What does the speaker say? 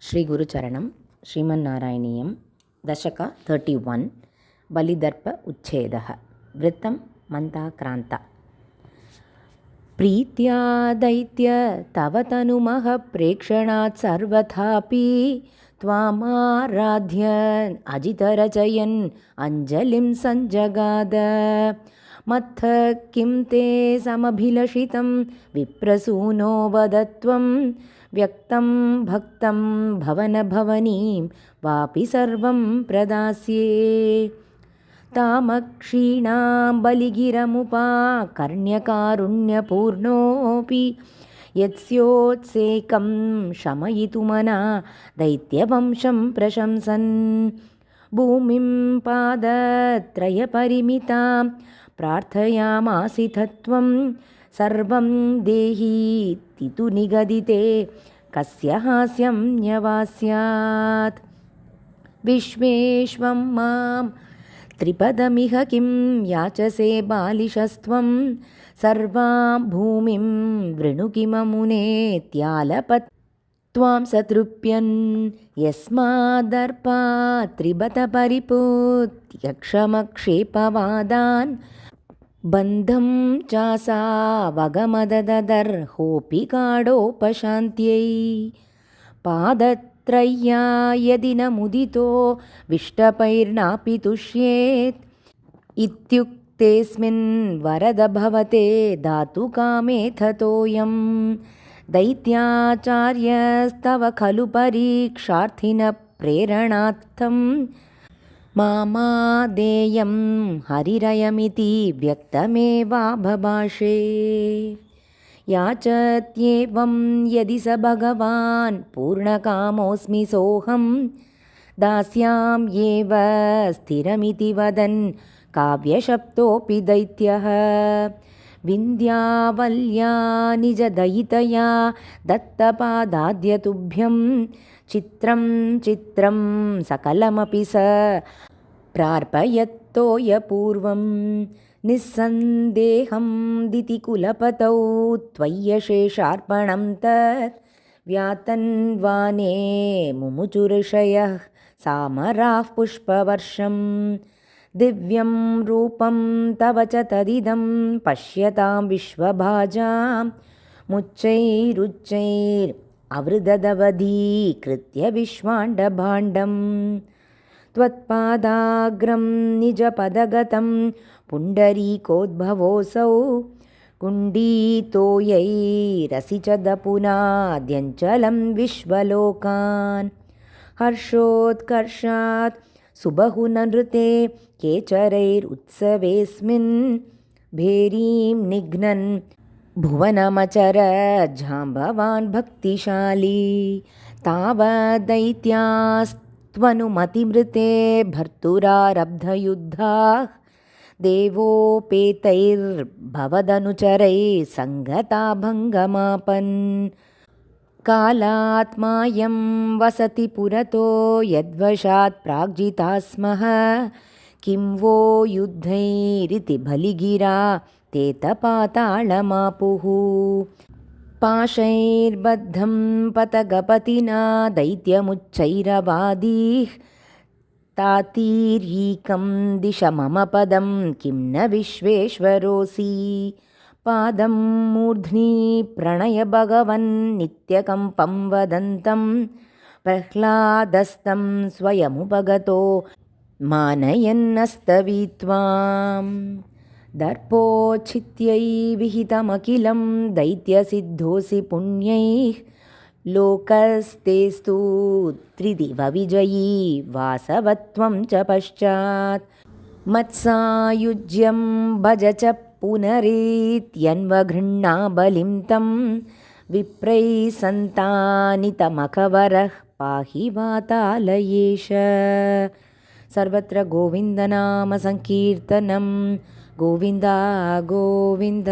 ಶ್ರೀ ಗುರುಚರಣಂ ಶ್ರೀಮನ್ನಾರಾಯಣೀಯಂ ದಶಕ 31 ಬಲಿದರ್ಪ ಉಚ್ಛೇದ ವೃತ್ತಂ ಮಂತಾಕ್ರಾಂತ ಪ್ರೀತ್ಯಾ ದೈತ್ಯ ತವ ತನುಮಃ ಪ್ರೇಕ್ಷಣಾತ್ ಸರ್ವಥಾಪಿ ತ್ವಾಮಾರಾಧ್ಯನ್ ಅಜಿತರಚಯನ್ ಅಂಜಲಿಂ ಸಂಜಗಾದ ಮತ್ಥ ಕಿಂ ತೇ ಸಮಭಿಲಷಿತಂ ವಿಪ್ರಸೂನೋ ವದತ್ವಂ ವ್ಯಕ್ತಂ ಭಕ್ತಂ ಭವನ ಭವನೀಂ ವಾಪಿ ಸರ್ವಂ ಪ್ರದಾಸ್ಯೇ ತಾಮಕ್ಷೀಣಾಂ ಬಲಿಗಿರಮುಪಾಕರ್ಣ್ಯಕಾರುಣ್ಯಪೂರ್ಣೋಪಿ ಯತ್ಸ್ಯೋತ್ಸೇಕಂ ಶಮಯಿತುಮನಾ ದೈತ್ಯವಂಶಂ ಪ್ರಶಂಸನ್ ಭೂಮಿಂ ಪಾದತ್ರಯಪರಿಮಿತಾಂ ಪ್ರಾರ್ಥಯಾಮಾಸಿತತ್ವಂ ಸರ್ವಂ ದೇಹೀತಿ ನಿಗದಿತೆ ಕಸ್ಯ ಹಾಸ್ಯಂ ನ್ಯವಾಸ್ಯಾತ್ ವಿಶ್ವೇಶ್ವಂ ಮಾಂ ತ್ರಿಪದಮಿಹ ಕಿಂ ಯಾಚಸೆ ಬಾಲಿಶಸ್ತ್ವಂ ಸರ್ವಾಂ ಭೂಮಿಂ ವೃಣು ಕಿಮಮುನೇತ್ಯಾಲಪತ್ ತ್ವಾಂ ಸತೃಪ್ಯನ್ ಯಸ್ಮಾದರ್ಪಾತ್ ತ್ರಿಬತ ಪರಿಪೂತ್ಯ ಕ್ಷಮಕ್ಷೇಪವಾದಾನ್ ಬಂಧಂ ಚಾಸಾವಗಮದದರ್ಹೋಪಿ ಕಾಡೋಪಶಾಂತ್ಯೈ ಪಾದತ್ರಯ್ಯಾ ಯದಿ ನ ಮುದಿತೋ ವಿಷ್ಟಪೈರ್ನಾಪಿ ತುಷ್ಯೇತ್ ಇತ್ಯುಕ್ತೇಸ್ಮಿನ್ ವರದ ಭವತೆ ಧಾತು ಕಾಮೇಥತೋಯಂ ದೈತ್ಯಾಚಾರ್ಯಸ್ತವ ಖಲು ಪರೀಕ್ಷಾರ್ಥಿನ ಪ್ರೇರಣಾರ್ಥಂ ಮಾಮಾದೇಯಂ ಹರಿರಯಮಿತಿ ವ್ಯಕ್ತಮೇವಾಭಭಾಷೇ ಯಾಚತ್ಯೇವಂ ಯದಿ ಸ ಭಗವಾನ್ ಪೂರ್ಣಕಾಮೋಸ್ಮಿ ಸೋಹಂ ದಾಸ್ಯಾಮ್ಯೇವ ಸ್ಥಿರಮಿತಿ ವದನ್ ಕಾವ್ಯಶಪ್ತೋಪಿ ದೈತ್ಯಃ ವಿಂಧ್ಯಾವಲ್ಯಾ ನಿಜದಯಿತಯಾ ದತ್ತಪಾದಾದ್ಯತುಭ್ಯಂ ಚಿತ್ರಂ ಚಿತ್ರಂ ಸಕಲಮಪಿ ಸ ಪ್ರಾರ್ಪಯತ್ತೋಯಪೂರ್ವಂ ನಿಸ್ಸಂದೇಹಂ ದಿತಿಕುಲಪತೌ ತ್ವಯ್ಯಶೇಷಾರ್ಪಣಂ ತತ್ ವ್ಯಾತನ್ವಾನೇ ಮುಮುಚುಋಷಯಃ ಸಾಮರಾಃ ಪುಷ್ಪವರ್ಷಂ ದಿವ್ಯಂ ರೂಪಂ ತವ ಚ ತದಿದಂ ಪಶ್ಯತಾಂ ವಿಶ್ವಭಾಜಾಂ ಮುಚ್ಚೈರುಚ್ಚೈರ್ ಅವೃದದವಧೀಕೃತ್ಯ ವಿಶ್ವಾಂಡಭಾಂಡಂ ತ್ವತ್ಪಾದಾಗ್ರಂ ನಿಜಪದಗತಂ ಪುಂಡರೀಕೋದ್ಭವೋऽಸೌ ಕುಂಡೀತೋಯೈರಸಿ ಚ ದಪುನಾದ್ಯಂಚಲಂ ವಿಶ್ವಲೋಕಾನ್ ಹರ್ಷೋತ್ಕರ್ಷಾತ್ ಸುಬಹುನನೃತೆ ಕೇಚರೈರುತ್ಸವೇಸ್ಮಿನ್ ಭೇರೀಂ ನಿಘ್ನನ್ ಭುವನಮಚರ ಜಾಂಬವಾನ್ ಭಕ್ತಿಶಾಲಿ ತಾವದೈತ್ಯಾಸ್ತ್ವನುಮತಿಮೃತೆ ಭರ್ತುರಾರಬ್ಧಯುದ್ಧಾಃ ದೇವೋಪೇತೈರ್ಭವದನುಚರೈ ಸಂಗತಾ ಭಂಗಮಾಪನ್ ಕಾಲಾತ್ಮಾಯಂ ವಸತಿ ಪುರತೋ ಯದ್ವಶಾತ್ ಪ್ರಾಗ್ಜಿತಾ ಸ್ಮಃ ಕಿಂ ವೋ ಯುದ್ಧೈರಿತಿ ಬಲಿಗಿರಾ ತೇತಪಾತಾಳಮಾಪುಃ ಪಾಶೈರ್ಬದ್ಧಂ ಪತಗಪತಿನಾ ದೈತ್ಯಮುಚ್ಚೈರವಾದೀಃ ತಾತೀರ್ಯೀಕಂ ದಿಶ ಮಮ ಪದಂ ಕಿಂ ನ ವಿಶ್ವೇಶ್ವರೋಸಿ ಪಾದಂ ಮೂರ್ಧ್ನಿ ಪ್ರಣಯ ಭಗವನ್ ನಿತ್ಯಕಂಪಂ ವದಂತಂ ಪ್ರಹ್ಲಾದಸ್ತಂ ಸ್ವಯಮುಪಗತೋ ಮಾನಯನ್ನಸ್ತವೀತ್ವಾಂ ದರ್ಪೋಚ್ಛಿತ್ಯೈ ವಿಹಿತಮಖಿಲಂ ದೈತ್ಯಸಿದ್ಧೋಸಿ ಪುಣ್ಯೈಃ ಲೋಕಸ್ತೇಸ್ತು ತ್ರಿದಿವ ವಿಜಯೀ ವಾಸವತ್ವಂ ಚ ಪಶ್ಚಾತ್ ಮತ್ಸಾಯುಜ್ಯಂ ಭಜ ಚ ಪುನರೇತ್ಯನ್ವಘೃಣ್ಣಾ ಬಲಿಂ ತಂ ವಿಪ್ರೈ ಸಂತಾನಿತಮಖವರಃ ಪಾಹಿ ವಾತಾಲಯೇಶ ಸರ್ವತ್ರ ಗೋವಿಂದನಾಮ ಸಂಕೀರ್ತನಂ ಗೋವಿಂದ ಗೋವಿಂದ.